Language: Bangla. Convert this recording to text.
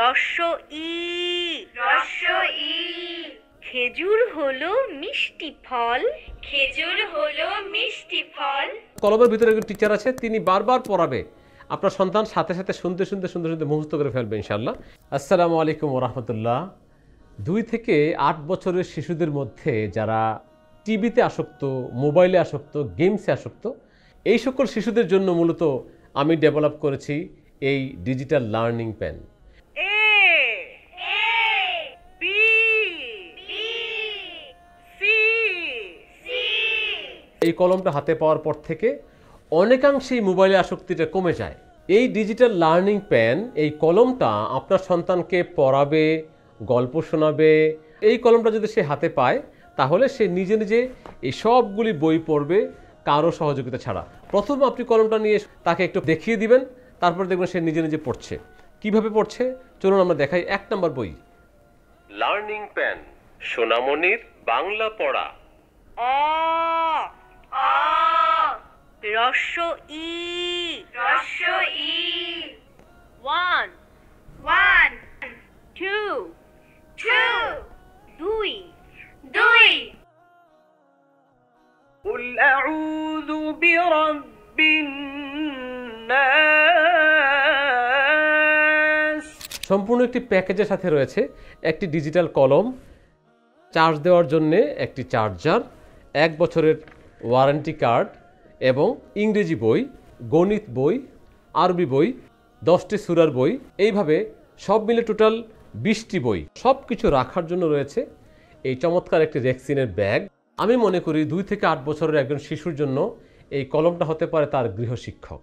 রস্য ই। রস্য ই। খেজুর হলো মিষ্টি ফল। খেজুর হলো মিষ্টি ফল। কলমের ভিতরে একজন টিচার আছে, তিনি বারবার পড়াবে, আপনার সন্তান সাথে সাথে শুনতে শুনতে শুনতে শুনতে মুখস্থ করে ফেলবে ইনশাআল্লাহ। আসসালামু আলাইকুম ওয়া রাহমাতুল্লাহ। 2 থেকে 8 বছরের শিশুদের মধ্যে যারা টিভিতে আসক্ত, মোবাইলে আসক্ত, গেমসে আসক্ত, এই সকল শিশুদের জন্য মূলত আমি ডেভেলপ করেছি এই digital learning pen. A B C. এই কলমটা হাতে পাওয়ার পর থেকে অনেকাংশেই মোবাইলে আসক্তিটা কমে যায়। এই ডিজিটাল লার্নিং পেন, এই কলমটা আপনার সন্তানকে পড়াবে, গল্প শোনাবে। এই কলমটা যদি সে হাতে পায় তাহলে সে নিজে নিজে এই সবগুলি বই পড়বে কারো সহযোগিতা ছাড়া। প্রথম আপনি কলমটা নিয়ে তাকে একটু দেখিয়ে দিবেন, তারপর দেখবেন সে নিজে নিজে পড়ছে। কিভাবে পড়ছে চলুন আমরা দেখাই। 1 নম্বর বই, লার্নিং পেন, সোনামণির বাংলা পড়া। অ অ। রস্য ই। রস্য ই। 1 1 2 2 2 2 قل أعوذ برب الناس। সম্পূর্ণ একটি প্যাকেজের সাথে রয়েছে একটি ডিজিটাল কলম, চার্জ দেওয়ার জন্য একটি চার্জার, 1 বছরের ওয়ারেন্টি কার্ড এবং ইংরেজি বই, গণিত বই, আরবি বই, 10টি সূরার বই, এইভাবে সব মিলে টোটাল 20টি বই। সব কিছু রাখার জন্য রয়েছে এই চমৎকার একটি রেক্সিনের ব্যাগ। আমি মনে করি 2 থেকে 8 বছরের একজন শিশুর জন্য এই কলমটা হতে পারে তার গৃহশিক্ষক।